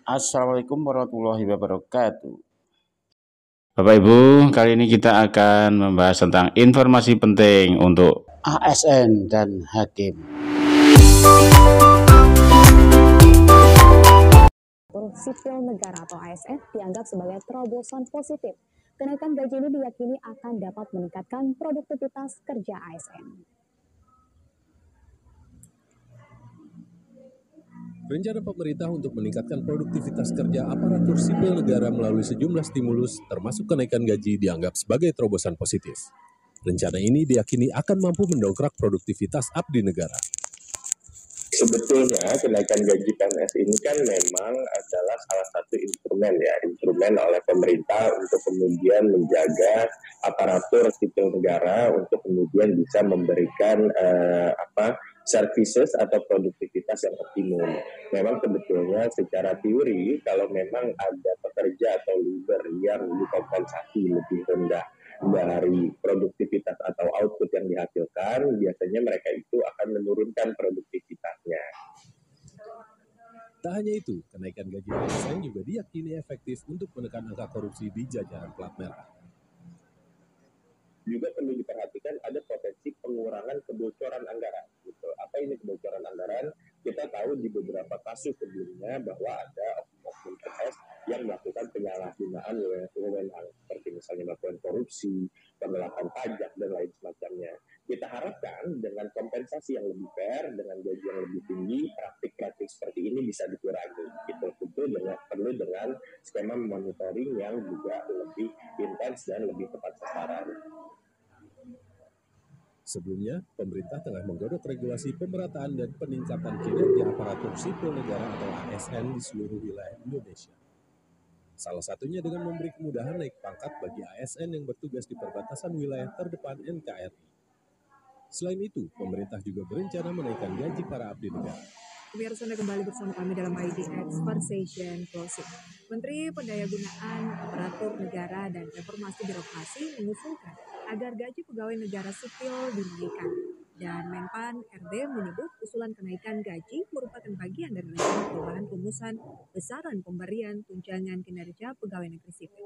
Assalamualaikum warahmatullahi wabarakatuh. Bapak Ibu, kali ini kita akan membahas tentang informasi penting untuk ASN dan hakim. Aparatur sipil negara atau ASN dianggap sebagai terobosan positif. Kenaikan gaji ini diyakini akan dapat meningkatkan produktivitas kerja ASN. Rencana pemerintah untuk meningkatkan produktivitas kerja aparatur sipil negara melalui sejumlah stimulus, termasuk kenaikan gaji, dianggap sebagai terobosan positif. Rencana ini diyakini akan mampu mendongkrak produktivitas abdi negara. Sebetulnya kenaikan gaji PNS ini kan memang adalah salah satu instrumen oleh pemerintah untuk kemudian menjaga aparatur sipil negara untuk kemudian bisa memberikan services atau produktivitas yang optimum. Memang sebetulnya secara teori kalau memang ada pekerja atau labor yang dikompensasi lebih rendah dari produktivitas atau output yang dihasilkan, biasanya mereka itu akan menurunkan produktivitasnya. Tak hanya itu, kenaikan gaji ASN juga diyakini efektif untuk menekan angka korupsi di jajaran plat merah. Juga perlu diperhatikan ada potensi pengurangan kebocoran anggaran. Gitu. Apa ini kebocoran anggaran? Kita tahu di beberapa kasus sebelumnya bahwa ada oknum PNS yang melakukan penyalahgunaan wewenang, seperti misalnya melakukan korupsi, penggelapan pajak, dan lain semacamnya. Kita harapkan dengan kompensasi yang lebih fair, dengan gaji yang lebih tinggi, praktik-praktik seperti ini bisa dikurangi. Itu tentu perlu dengan skema monitoring yang juga lebih intens dan lebih tepat sasaran. Sebelumnya, pemerintah tengah menggodok regulasi pemerataan dan peningkatan kinerja aparatur sipil negara atau ASN di seluruh wilayah Indonesia. Salah satunya dengan memberi kemudahan naik pangkat bagi ASN yang bertugas di perbatasan wilayah terdepan NKRI. Selain itu, pemerintah juga berencana menaikkan gaji para abdi negara. Pemirsa, Anda kembali bersama kami dalam ID Conversation Closing. Menteri Pendayagunaan Aparatur Negara dan Reformasi Birokrasi mengusulkan agar gaji pegawai negara sipil dinaikkan. Dan Menpan RB menyebut usulan kenaikan gaji merupakan bagian dari rencana perubahan rumusan besaran pemberian tunjangan kinerja pegawai negeri sipil.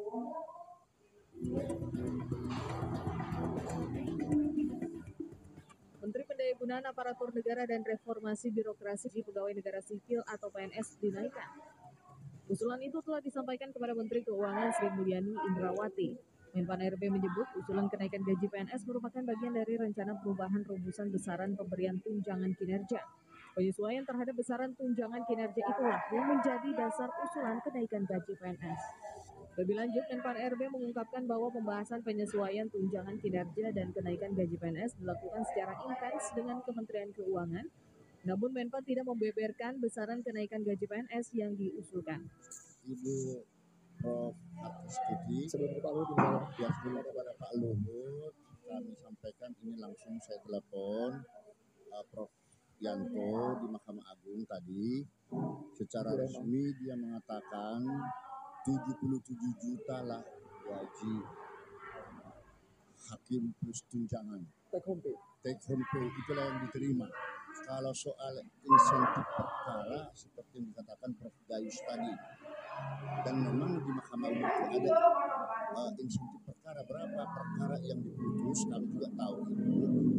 Menteri Pendayagunaan Aparatur Negara dan Reformasi Birokrasi di Pegawai Negara Sipil atau PNS dinaikkan. Usulan itu telah disampaikan kepada Menteri Keuangan Sri Mulyani Indrawati. Menpan RB menyebut usulan kenaikan gaji PNS merupakan bagian dari rencana perubahan rumusan besaran pemberian tunjangan kinerja. Penyesuaian terhadap besaran tunjangan kinerja itulah yang menjadi dasar usulan kenaikan gaji PNS. Lebih lanjut, Menpan RB mengungkapkan bahwa pembahasan penyesuaian tunjangan kinerja dan kenaikan gaji PNS dilakukan secara intens dengan Kementerian Keuangan. Namun Menpan tidak membeberkan besaran kenaikan gaji PNS yang diusulkan. Ibu Prof. Astuti, sebelum kepada Pak Luhut, kami sampaikan ini langsung saya telepon Prof. Yanto di Mahkamah Agung tadi. Secara resmi dia mengatakan 77 juta lah gaji hakim plus tunjangan. Take home pay itulah yang diterima. Kalau soal insentif perkara seperti yang dikatakan Prof. Gayus tadi, dan memang di Mahkamah Agung itu ada insentif perkara, berapa perkara yang diputus kami juga tahu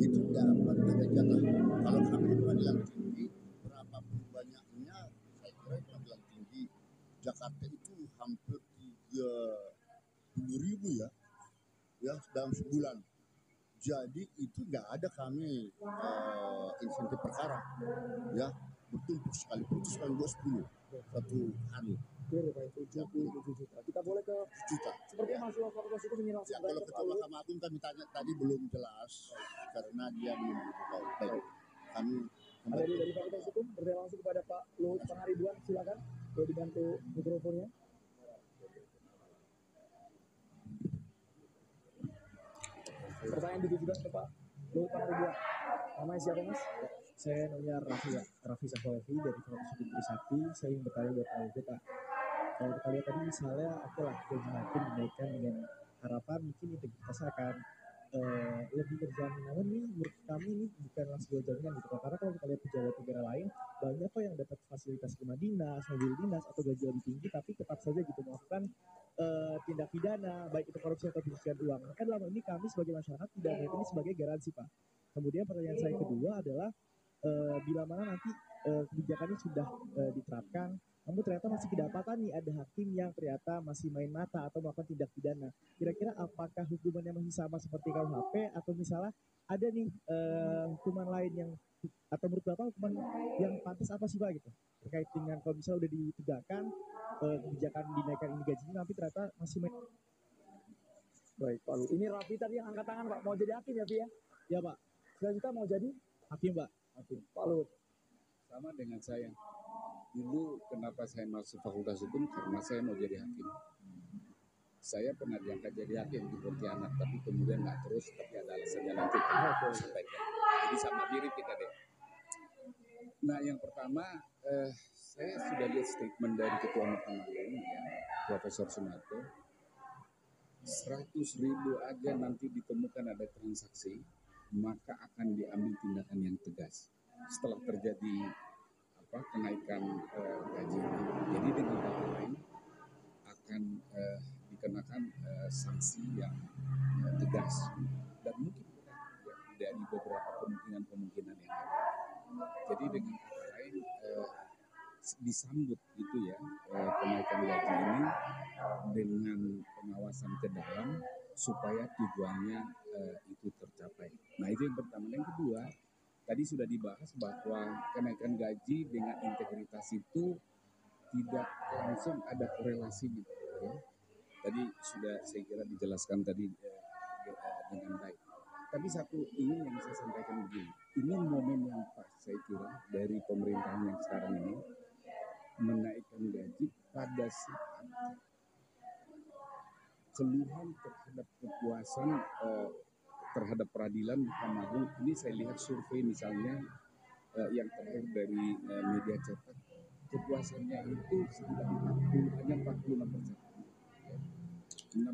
itu dapat ada jatah. Kalau kami di pengadilan tinggi berapapun banyaknya, saya kira pengadilan tinggi Jakarta itu hampir 30.000 ya dalam sebulan. Jadi itu nggak ada kami insentif perkara, ya bertumpuk sekali, putus kan 20 satu hari. Itu 77 juta. Kita boleh ke juta. Seperti ya. Mahasiswa fakultas itu menyerahkan. Ya, kalau ketua Mahkamah Agung kami tanya tadi belum jelas karena dia belum tahu. Baik, kami kembali dari fakultas itu berterima kasih kepada Pak Luhut Pangaribuan, silakan boleh dibantu mikrofonnya. Pertanyaan ditujukan ke Pak Luhut Pangaribuan. Namanya siapa, Mas? Saya namanya Raffi Safwafi dari Fakultas Hukum Trisakti. Saya ingin bertanya buat Pak Luhut, Pak. Kalau kita lihat tadi misalnya, oke lah, gaji hakim dinaikkan dengan harapan mungkin integritasnya akan lebih terjamin. Namun ini menurut kami ini bukanlah sebuah jaminan gitu kan. Karena kalau kita lihat pejabat negara lain banyak kok yang dapat fasilitas rumah dinas, mobil dinas atau gaji lebih tinggi tapi tetap saja gitu melakukan tindak pidana baik itu korupsi atau pencucian uang. Maka dalam ini kami sebagai masyarakat tidak melihat ini sebagai garansi, Pak. Kemudian pertanyaan saya kedua adalah bila mana nanti kebijakannya sudah diterapkan, namun ternyata masih kedapatan nih ada hakim yang ternyata masih main mata atau melakukan tindak pidana. Kira-kira apakah hukumannya masih sama seperti KUHP atau misalnya ada nih hukuman lain yang atau menurut Bapak hukuman yang pantas apa sih Pak gitu? Terkait dengan kalau misalnya udah ditegakkan kebijakan dinaikkan ini gajinya tapi ternyata masih main. Baik, Pak. Ini Raffi tadi yang angkat tangan Pak, mau jadi hakim ya Pi ya? Ya Pak. Selanjutnya mau jadi hakim Pak. Hakim. Pak Luhut. Sama dengan saya. Dulu kenapa saya masuk fakultas hukum karena saya mau jadi hakim. Saya pernah diangkat jadi hakim di Pontianak, tapi kemudian nggak terus, tapi ada alasannya nanti saya sampaikan. Jadi sama diri kita deh. Nah yang pertama, saya sudah lihat statement dari Ketua Mahkamah Agung, ya, Profesor Sunarto. 100.000 aja nanti ditemukan ada transaksi, maka akan diambil tindakan yang tegas. Setelah terjadi kenaikan gaji, jadi dengan kata lain akan dikenakan sanksi yang tegas dan mungkin dari beberapa kemungkinan yang ada. Jadi dengan kata lain disambut gitu ya kenaikan gaji ini dengan pengawasan ke dalam supaya tujuannya itu tercapai. Nah itu yang pertama. Yang kedua, tadi sudah dibahas bahwa kenaikan gaji dengan integritas itu tidak langsung ada korelasinya. Ya. Tadi sudah saya kira dijelaskan tadi dengan baik. Tapi satu ini yang saya sampaikan begini, ini momen yang pas saya kira dari pemerintahan yang sekarang ini menaikkan gaji pada saat keluhan terhadap kepuasan terhadap peradilan Mahkamah Agung. Ini saya lihat survei misalnya yang terakhir dari media cetak, kepuasannya itu hanya 46%. 60%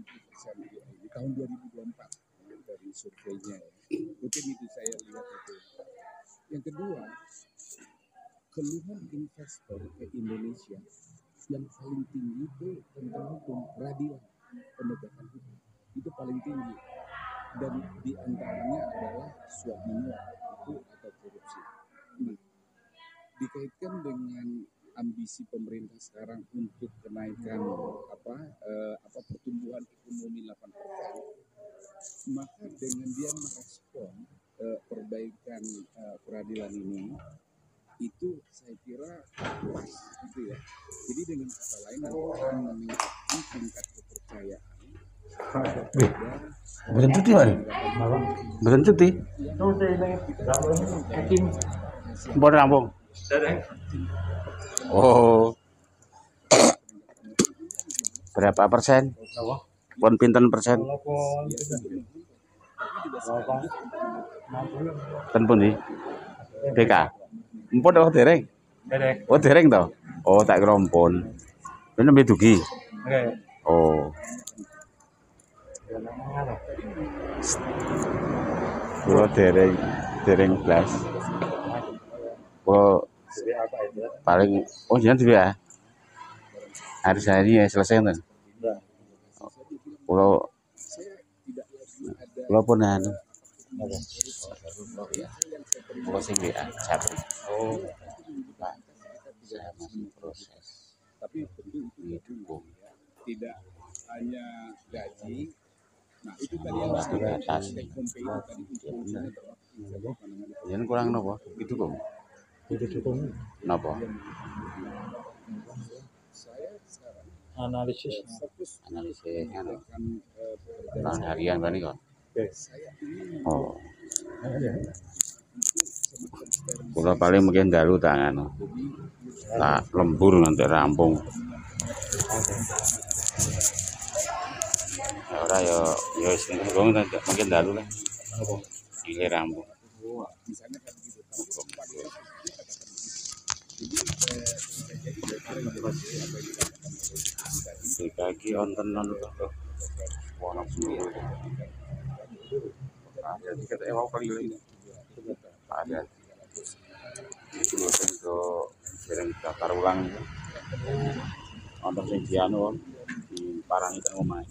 di tahun 2024 dari surveinya. Mungkin itu saya lihat itu. Yang kedua, keluhan investor ke Indonesia yang paling tinggi itu tentang hukum, peradilan, penegakan hukum. Itu paling tinggi. Dan di antaranya adalah suap menyuap itu atau korupsi. Nah, dikaitkan dengan ambisi pemerintah sekarang untuk kenaikan pertumbuhan ekonomi 8%, maka dengan dia merespon perbaikan peradilan ini, itu saya kira pas gitu ya. Jadi dengan kata lain akan meningkatkan tingkat kepercayaan. Bukan cuti Pak? Bukan cuti? Bukan rampung. Oh. Berapa persen? Pon pinten persen? Ten pundi? BK. Empun oh dereng. Oh dereng to. Oh tak kira empun. Ini nembe dugi. Oh. Kulo dereng blas. Kulo paling jenengan dhewe ya. Hari ini ya selesai kan. Kulo pun anu. Kulo sing WA Japri. Oh. Saya masih proses. Tapi tentu itu tidak hanya gaji. Nah, itu tadi yang atas. Yen kurang napa? Itu kok. Itu cukup. Napa? Saya sekarang Analisis kan harian kan kok. Oh. Kula paling mungkin dalu tangan. Tak lembur nanti rampung. Ora yo sing mungkin dalu lah. Iki rampung. Kaki onten non kok. Wono Ada tiket mau kali ini. Ada. Itu untuk sering daftar ulang itu. Untuk sing dianu di Parangi teng omahe.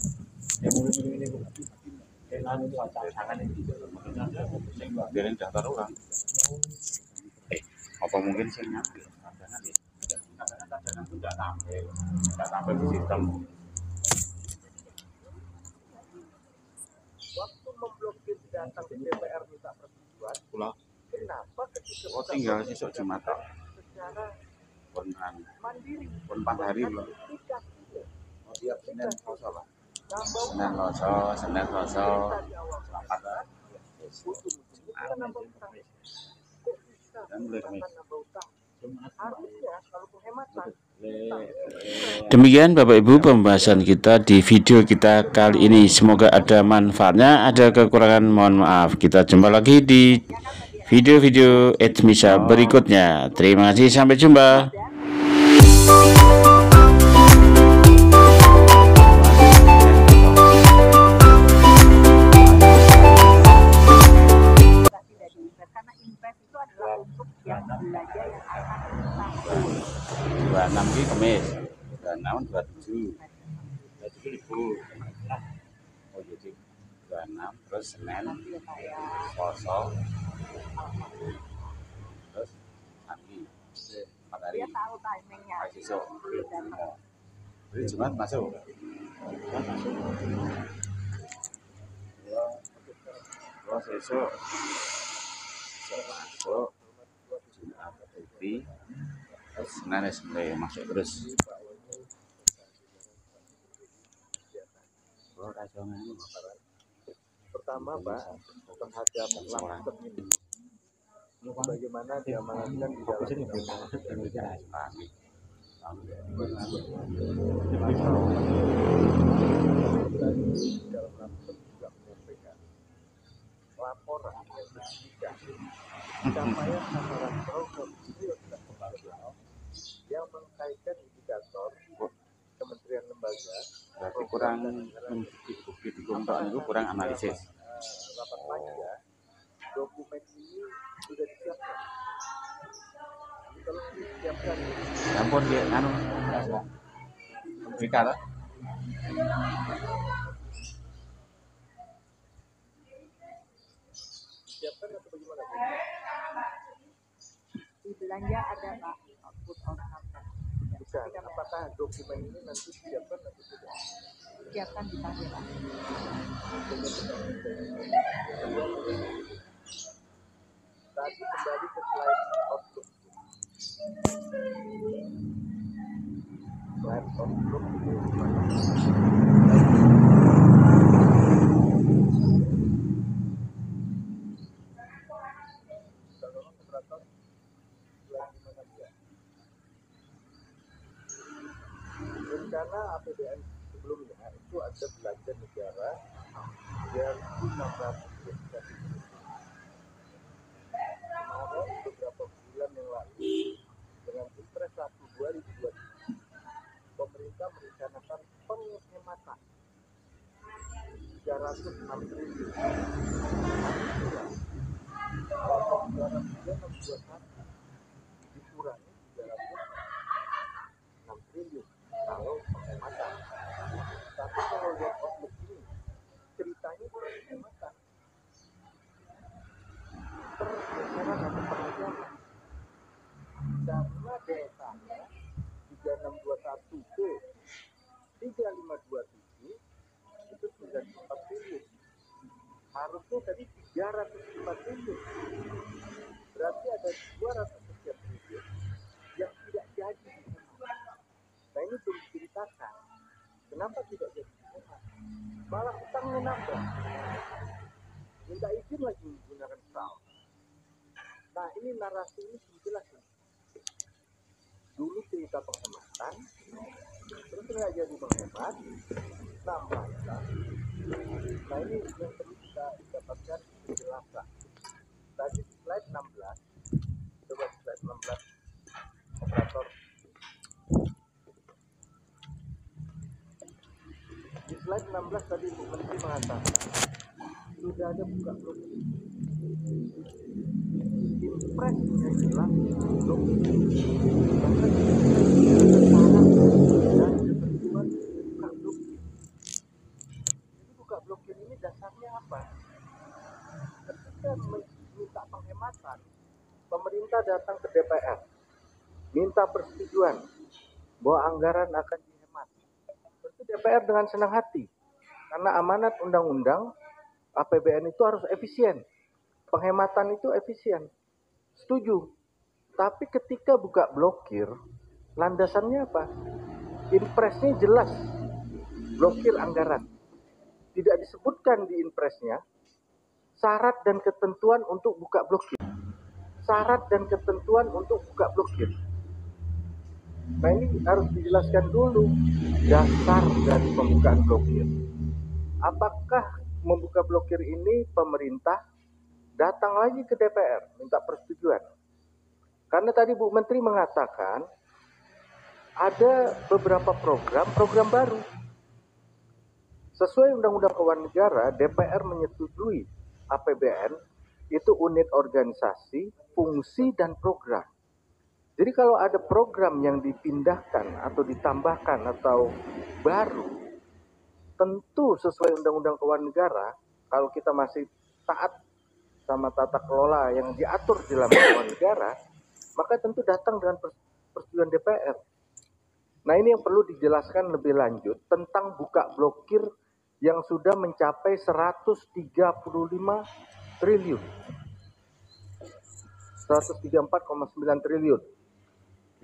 Sering daftar ulang. Apa mungkin sing ngambil? Kadang-kadang tidak tampil di sistem. Waktu memblokir datang ke DPR minta persetujuan, kenapa ketika Tinggal besok Jumat secara pun mandiri 4 hari belum. tiap Senin Selasa lah. Senin Selasa. Dan mulai Kamis. Demikian Bapak Ibu pembahasan kita di video kita kali ini. Semoga ada manfaatnya, ada kekurangan mohon maaf. Kita jumpa lagi di video-video Edmisa berikutnya. Terima kasih, sampai jumpa. Enam di Kamis, 26, 27 libur. Oh jadi 26 terus Senin, Selasa, terus Kamis 4 hari. Besok. Jadi Jumat masuk. Terus besok masuk. Jumat Putri. Senin mulai masuk terus. Pertama Pak, terhadap laptop ini, bagaimana diamanatkan di dalam laptop juga menyampaikan laporan yang berisikan capaian sasaran program yang mengkaitkan indikator kementerian lembaga. Berarti kurang bukti dikontrol itu kurang analisis. Rapat panja, dokumen ini sudah disiapkan. Kalau disiapkan, Ampun dia anu. Berikan. disiapkan atau bagaimana? Di belanja ada Pak, output orang apa? Bukan, apakah dokumen ini nanti disiapkan atau tidak? Siapkan di sana Pak. Tadi kembali ke slide outlook. Slide outlook ini rencana APBN sebelumnya itu ada belanja negara yang 600 juta. Kemarin beberapa bulan yang lalu dengan Impres 1 2020 pemerintah merencanakan penghematan 306 triliun. Pokok 221 dikurangi 306 triliun kalau penghematan. Tapi kalau lihat outlook ini ceritanya penghematan pergeseran atau penghematan karena deltanya 3621 ke 3527 itu 94 triliun. Harusnya tadi 304 triliun. Berarti ada 200 sekian triliun yang tidak jadi. Nah ini belum diceritakan. Kenapa tidak jadi? Malah utangnya nambah. Minta izin lagi menggunakan SAL. Nah ini narasi ini jelas. Dulu cerita penghematan, terus nggak jadi menghemat, nambah. Nah ini yang perlu kita dapatkan penjelasan. Tadi slide 16, coba slide 16, operator. Di slide 16 tadi Bu Menteri mengatakan sudah ada buka blokir. Impresnya jelas blokir. Bahkan dan ketentuan buka blokir. Jadi buka blokir ini dasarnya apa? Ketika minta penghematan, pemerintah datang ke DPR, minta persetujuan bahwa anggaran akan dihemat. Tentu DPR dengan senang hati, karena amanat undang-undang APBN itu harus efisien. Penghematan itu efisien. Setuju. Tapi ketika buka blokir, landasannya apa? Impresnya jelas. Blokir anggaran. Tidak disebutkan di impresnya syarat dan ketentuan untuk buka blokir. Syarat dan ketentuan untuk buka blokir. Nah, ini harus dijelaskan dulu dasar dari pembukaan blokir. Apakah membuka blokir ini pemerintah datang lagi ke DPR minta persetujuan? Karena tadi Bu Menteri mengatakan ada beberapa program baru. Sesuai Undang-Undang Keuangan Negara, DPR menyetujui APBN itu unit organisasi, fungsi, dan program. Jadi kalau ada program yang dipindahkan atau ditambahkan atau baru, tentu sesuai Undang-Undang Keuangan Negara, kalau kita masih taat sama tata kelola yang diatur di dalam keuangan negara, maka tentu datang dengan persetujuan DPR. Nah, ini yang perlu dijelaskan lebih lanjut tentang buka blokir yang sudah mencapai 134,9 triliun.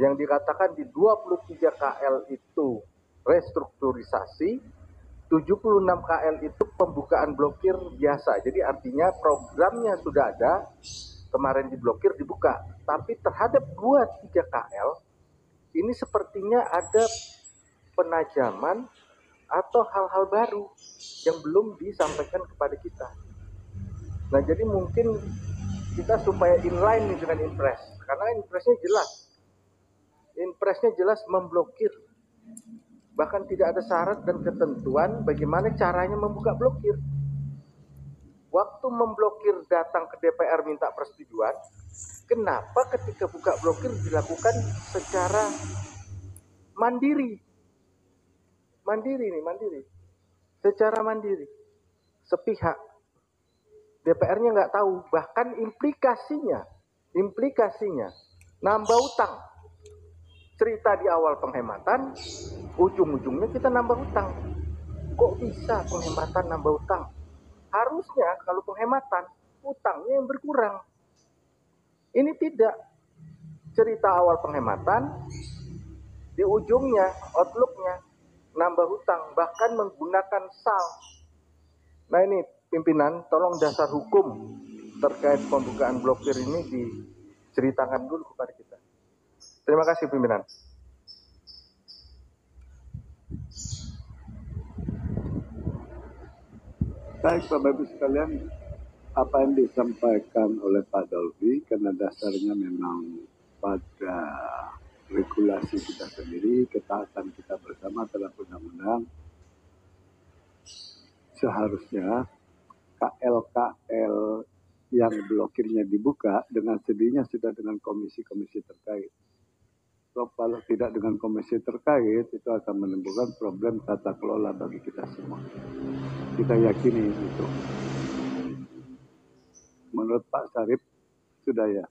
Yang dikatakan di 23 KL itu restrukturisasi, 76 KL itu pembukaan blokir biasa. Jadi artinya programnya sudah ada, kemarin diblokir dibuka. Tapi terhadap 23 KL, ini sepertinya ada penajaman atau hal-hal baru yang belum disampaikan kepada kita. Nah, jadi mungkin kita supaya inline dengan impres, karena impresnya jelas. Impresnya jelas memblokir. Bahkan tidak ada syarat dan ketentuan bagaimana caranya membuka blokir. Waktu memblokir datang ke DPR minta persetujuan, kenapa ketika buka blokir dilakukan secara mandiri? Mandiri. Secara mandiri. Sepihak. DPR-nya nggak tahu. Bahkan implikasinya nambah utang. Cerita di awal penghematan, ujung-ujungnya kita nambah utang. Kok bisa penghematan nambah utang? Harusnya kalau penghematan, utangnya yang berkurang. Ini tidak. Cerita awal penghematan, di ujungnya, outlook-nya, nambah hutang, bahkan menggunakan SAL. Nah, ini pimpinan, tolong dasar hukum terkait pembukaan blokir ini diceritakan dulu kepada kita. Terima kasih pimpinan. Baik Bapak Ibu sekalian, apa yang disampaikan oleh Pak Dolby karena dasarnya memang pada regulasi kita sendiri, ketaatan kita bersama terhadap undang-undang, seharusnya KL-KL yang blokirnya dibuka dengan sendirinya sudah dengan komisi-komisi terkait. So, kalau tidak dengan komisi terkait, itu akan menimbulkan problem tata kelola bagi kita semua. Kita yakini itu. Menurut Pak Sarip, sudah ya.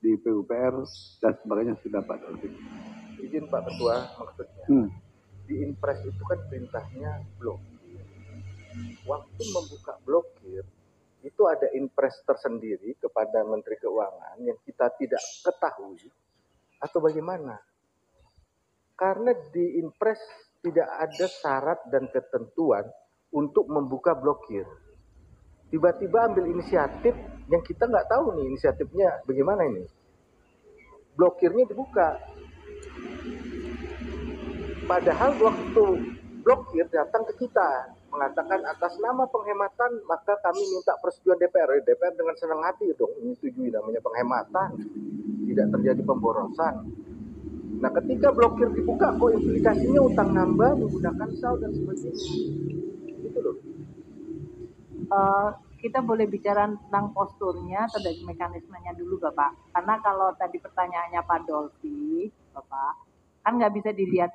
Di PUPR dan sebagainya sudah Pak Dolby. Izin Pak Ketua, maksudnya. Di impres itu kan perintahnya blokir. Waktu membuka blokir, itu ada impres tersendiri kepada Menteri Keuangan yang kita tidak ketahui atau bagaimana? Karena di impres tidak ada syarat dan ketentuan untuk membuka blokir. Tiba-tiba ambil inisiatif yang kita nggak tahu nih inisiatifnya bagaimana ini. Blokirnya dibuka. Padahal waktu blokir datang ke kita mengatakan atas nama penghematan maka kami minta persetujuan DPR. DPR dengan senang hati dong menyetujui namanya penghematan, tidak terjadi pemborosan. Nah, ketika blokir dibuka kok implikasinya utang nambah menggunakan SAL dan sebagainya. Gitu loh. kita boleh bicara tentang posturnya atau dari mekanismenya dulu Bapak. Karena kalau tadi pertanyaannya Pak Dolfi, Bapak, kan nggak bisa dilihat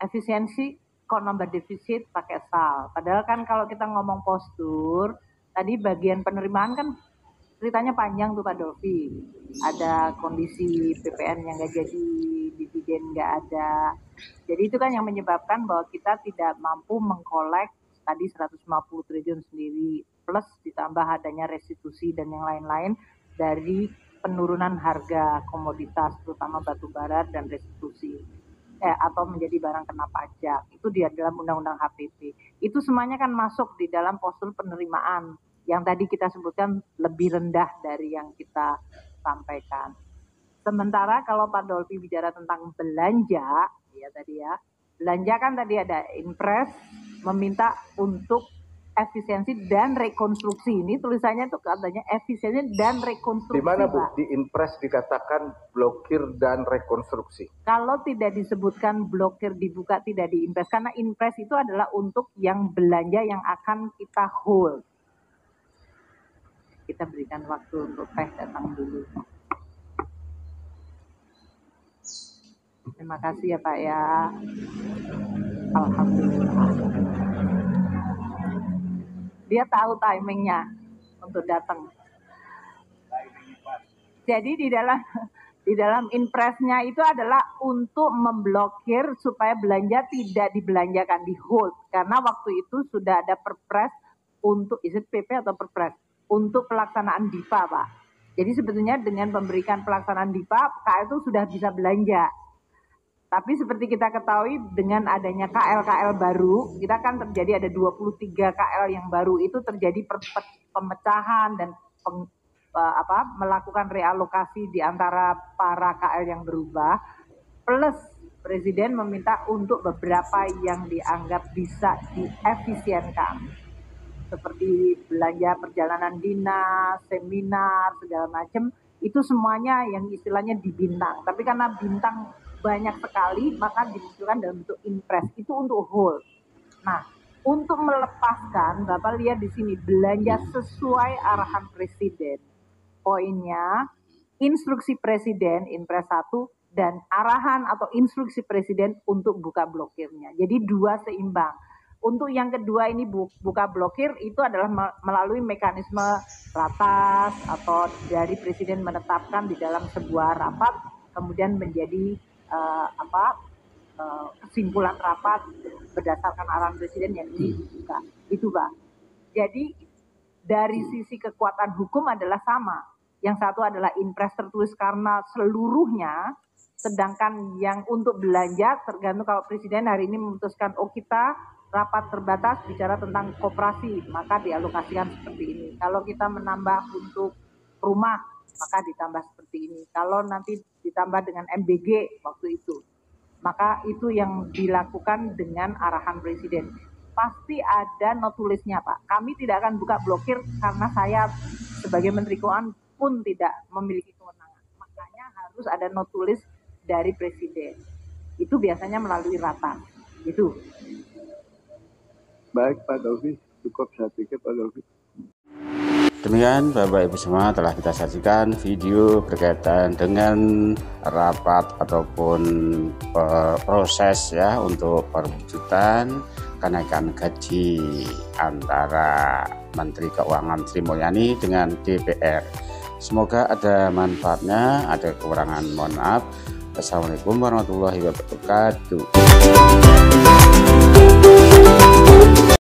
efisiensi kok nambah defisit pakai SAL. Padahal kan kalau kita ngomong postur, tadi bagian penerimaan kan ceritanya panjang tuh Pak Dolfi. Ada kondisi PPN yang nggak jadi, dividen nggak ada. Jadi itu kan yang menyebabkan bahwa kita tidak mampu mengkolek tadi 150 triliun sendiri, plus ditambah adanya restitusi dan yang lain-lain dari penurunan harga komoditas, terutama batu bara dan restitusi. Atau menjadi barang kena pajak. Itu di dalam Undang-Undang HPP. Itu semuanya kan masuk di dalam postur penerimaan yang tadi kita sebutkan lebih rendah dari yang kita sampaikan. Sementara kalau Pak Dolfi bicara tentang belanja, ya tadi ya, belanja kan tadi ada Inpres meminta untuk efisiensi dan rekonstruksi. Ini tulisannya tuh katanya efisiensi dan rekonstruksi. Di mana Bu? Pak. Di Inpres dikatakan blokir dan rekonstruksi. Kalau tidak disebutkan blokir dibuka tidak di Inpres, karena Inpres itu adalah untuk yang belanja yang akan kita hold. Kita berikan waktu untuk Teh datang dulu. Terima kasih ya Pak ya. Alhamdulillah. Dia tahu timingnya untuk datang. Jadi di dalam Inpresnya itu adalah untuk memblokir supaya belanja tidak dibelanjakan, di hold. Karena waktu itu sudah ada perpres untuk, is it PP atau perpres? Untuk pelaksanaan DIPA Pak. Jadi sebetulnya dengan memberikan pelaksanaan DIPA, KL itu sudah bisa belanja. Tapi seperti kita ketahui dengan adanya KL-KL baru, kita kan terjadi ada 23 KL yang baru, itu terjadi pemecahan dan melakukan realokasi di antara para KL yang berubah, plus Presiden meminta untuk beberapa yang dianggap bisa diefisienkan, seperti belanja perjalanan dinas, seminar, segala macam, itu semuanya yang istilahnya dibintang. Tapi karena bintang banyak sekali, maka dimunculkan dalam bentuk Inpres, itu untuk hold. Nah, untuk melepaskan, Bapak lihat di sini, belanja sesuai arahan Presiden. Poinnya, instruksi Presiden, Inpres 1, dan arahan atau instruksi Presiden untuk buka blokirnya. Jadi dua seimbang. Untuk yang kedua ini buka blokir, itu adalah melalui mekanisme ratas atau dari Presiden menetapkan di dalam sebuah rapat, kemudian menjadi kesimpulan rapat berdasarkan arahan Presiden yang ini dibuka. Itu Pak. Jadi dari sisi kekuatan hukum adalah sama. Yang satu adalah Inpres tertulis karena seluruhnya, sedangkan yang untuk belanja tergantung kalau Presiden hari ini memutuskan kita rapat terbatas bicara tentang koperasi, maka dialokasikan seperti ini. Kalau kita menambah untuk rumah, maka ditambah seperti ini. Kalau nanti ditambah dengan MBG waktu itu, maka itu yang dilakukan dengan arahan Presiden. Pasti ada notulisnya Pak. Kami tidak akan buka blokir karena saya sebagai Menteri Keuangan pun tidak memiliki kewenangan. Makanya harus ada notulis dari Presiden. Itu biasanya melalui ratas. Gitu. Baik Pak Dolfi, cukup saya pikir Pak Dolfi. Demikian Bapak Ibu semua telah kita saksikan video berkaitan dengan rapat ataupun proses ya untuk perwujudan kenaikan gaji antara Menteri Keuangan Sri Mulyani dengan DPR. Semoga ada manfaatnya, ada kekurangan mohon maaf. Assalamualaikum warahmatullahi wabarakatuh.